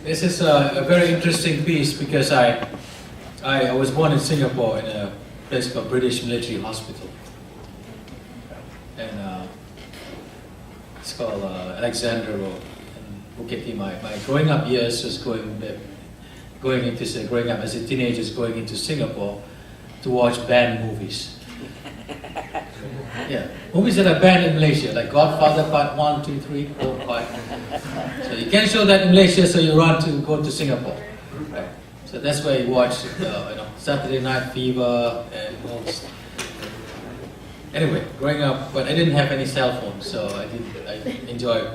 This is a very interesting piece because I was born in Singapore in a place called British Military Hospital. And it's called Alexandra Road in Bukit Timah. My growing up years was growing up as a teenager, going into Singapore to watch banned movies. Yeah, movies that are banned in Malaysia, like Godfather Part 1, 2, 3, 4, 5. So you can't show that in Malaysia, so you run to go to Singapore. Right? So that's where you watch, Saturday Night Fever and all this. Anyway, growing up, but I didn't have any cell phone, so I enjoy.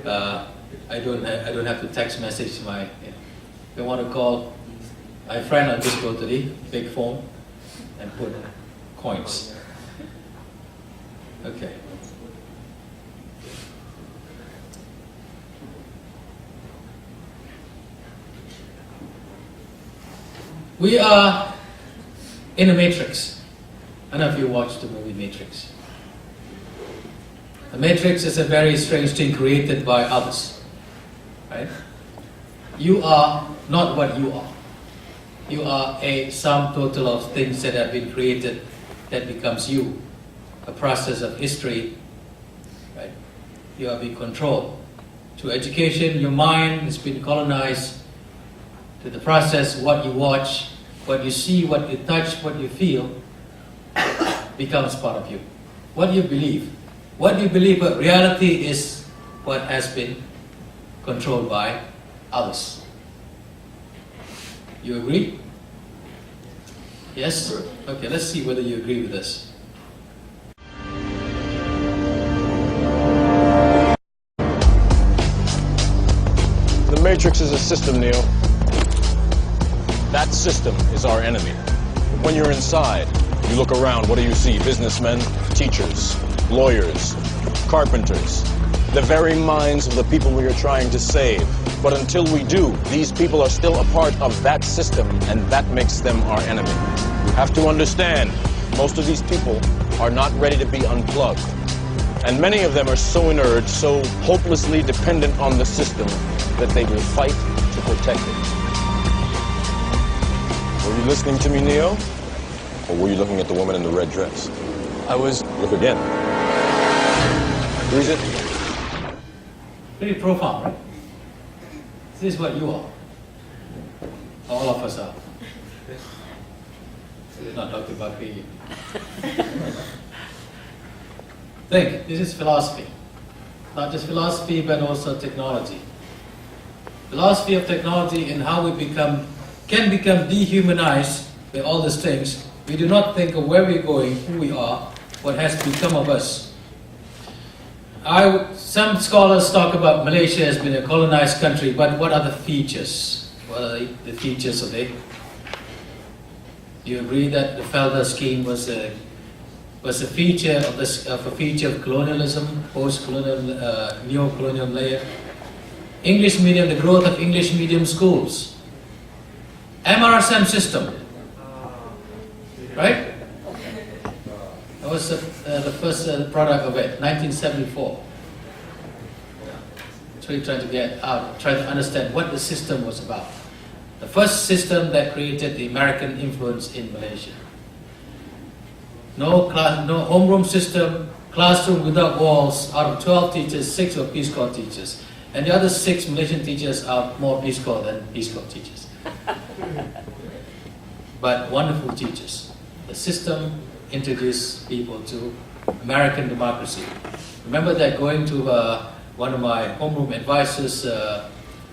I don't have to text message my. If I want to call my friend, I'll just go to the big phone and put coins. Okay. We are in a matrix. I don't know if you watched the movie Matrix. The matrix is a very strange thing created by others. Right? You are not what you are. You are a sum total of things that have been created that becomes you. A process of history, right? You are being controlled. To education, your mind has been colonized. To the process, what you watch, what you see, what you touch, what you feel, becomes part of you. What you believe. What you believe, but reality is what has been controlled by others. You agree? Yes? Okay, let's see whether you agree with this. The Matrix is a system, Neo. That system is our enemy. When you're inside, you look around, what do you see? Businessmen, teachers, lawyers, carpenters, the very minds of the people we are trying to save. But until we do, these people are still a part of that system, and that makes them our enemy. You have to understand, most of these people are not ready to be unplugged. And many of them are so inert, so hopelessly dependent on the system, that they will fight to protect it. Were you listening to me, Neo? Or were you looking at the woman in the red dress? I was... Look again. Who is it? Pretty profound, right? This is what you are. All of us are. We're not talking about me. Think, this is philosophy. Not just philosophy, but also technology. Philosophy of technology and how we can become dehumanized by all these things. We do not think of where we're going, who we are, what has become of us. Some scholars talk about Malaysia as being a colonized country, but what are the features? What are the features of it? Do you agree that the Felder scheme was a feature of colonialism, post-colonial, neo-colonial layer? English medium, the growth of English medium schools. MRSM system, right? That was the first product of it, 1974. So we're trying to get out, trying to understand what the system was about. The first system that created the American influence in Malaysia. No homeroom system, classroom without walls. Out of 12 teachers, 6 were Peace Corps teachers. And the other 6 Malaysian teachers are more Peace Corps than Peace Corps teachers. But wonderful teachers. The system introduced people to American democracy. Remember that going to one of my homeroom advisors'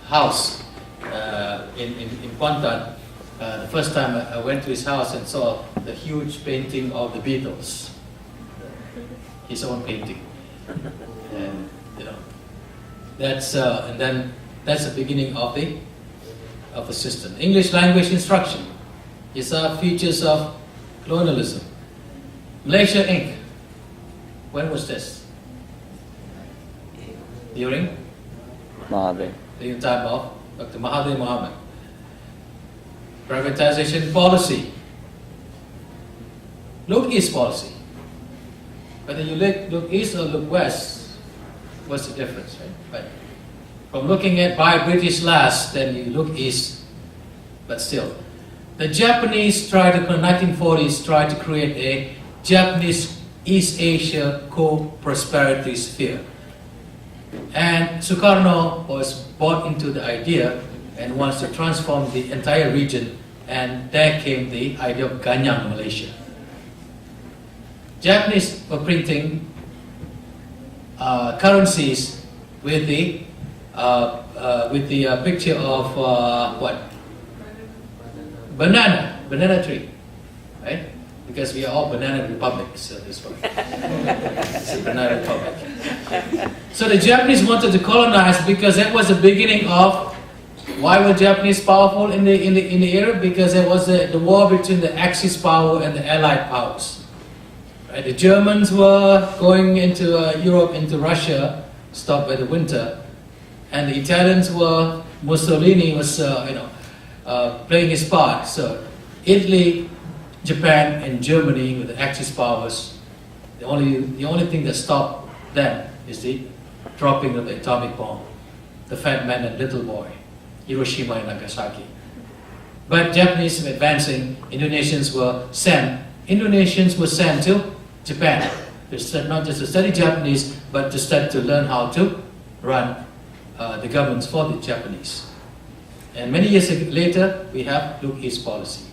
house in Kuantan, the first time I went to his house and saw the huge painting of the Beatles, his own painting, and that's the beginning of the system. English language instruction. These are features of colonialism. Malaysia Inc. When was this? During Mahathir. the time of Dr. Mahathir Mohamad. Privatization policy. Look east policy. Whether you look east or look west, what's the difference, right? From looking at by British last, then you look east, but still. The Japanese tried to, in the 1940s, tried to create a Japanese East Asia co-prosperity sphere. And Sukarno was bought into the idea and wants to transform the entire region, and there came the idea of Ganyang Malaysia. Japanese were printing currencies with the picture of what? Banana tree, right? Because we are all banana republics, so this one. It's a banana republic. So the Japanese wanted to colonize because that was the beginning of why were Japanese powerful in the era? Because there was the war between the Axis power and the Allied powers. Right? The Germans were going into Europe, into Russia, stopped by the winter, and the Italians were, Mussolini was playing his part. So Italy, Japan, and Germany with the Axis powers, the only thing that stopped them is the dropping of the atomic bomb, the fat man and little boy, Hiroshima and Nagasaki. But Japanese were advancing. Indonesians were sent to Japan, not just to study Japanese, but to learn how to run the governments for the Japanese. And many years later, we have Look East policy.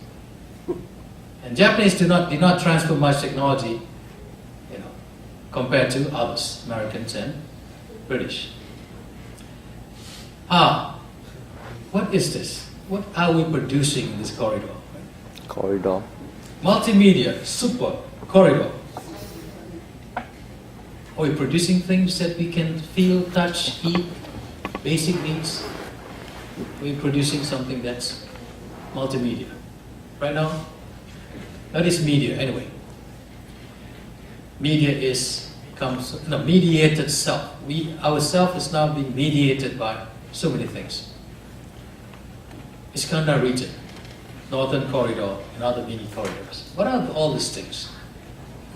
And Japanese did not transfer much technology, compared to others, Americans and British. What is this? What are we producing in this corridor? Corridor. Multimedia, super corridor. Are we producing things that we can feel, touch, eat, basic needs? Are we producing something that's multimedia? Right now? That is media, anyway. Media mediated self. Our self is now being mediated by so many things. Iskandar region, Northern Corridor, and other mini corridors. What are all these things?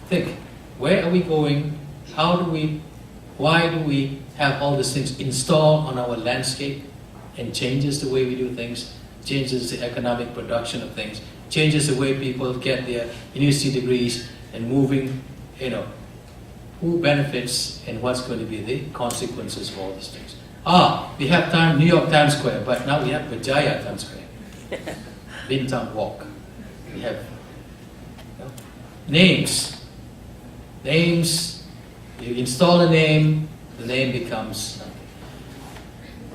Think, where are we going? Why do we have all these things installed on our landscape and changes the way we do things, changes the economic production of things, changes the way people get their university degrees and moving, who benefits and what's going to be the consequences of all these things. We have New York Times Square, but now we have Berjaya Times Square, Bintang Walk. We have names. You install a name, the name becomes something.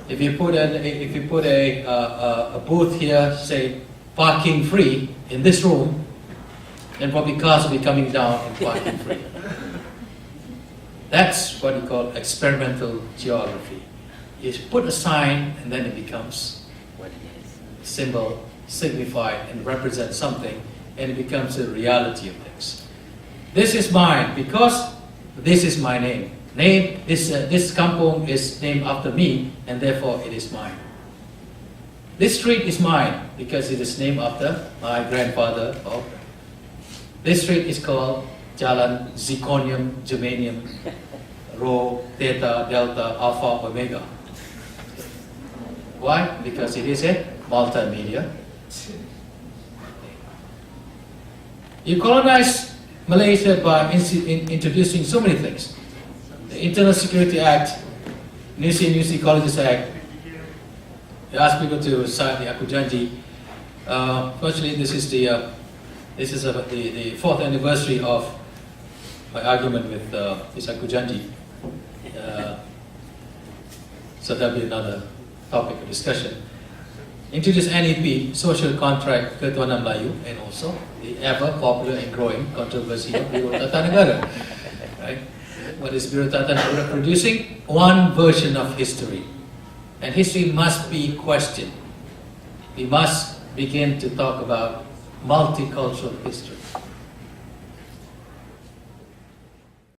If you put a booth here, say parking free in this room, then probably cars will be coming down and parking free. That's what we call experimental geography. You put a sign and then it becomes what it is. Symbol, signify and represent something, and it becomes a reality of things. This is mine because this is my name. This kampong is named after me, and therefore it is mine. This street is mine because it is named after my grandfather. This street is called Jalan Zirconium, Germanium, Rho, Theta, Delta, Alpha, Omega. Why? Because it is a multimedia. You colonize Malaysia by introducing so many things. The Internal Security Act, University Colleges Act. You ask people to sign the Aku Janji. Fortunately, this is the fourth anniversary of my argument with this Aku Janji. So that'll be another topic of discussion. Introduce NEP, Social Contract Ketuhanan Melayu, and also the ever popular and growing controversy of Biro Tata Negara. Right? What is Biro Tata Negara producing? One version of history. And history must be questioned. We must begin to talk about multicultural history.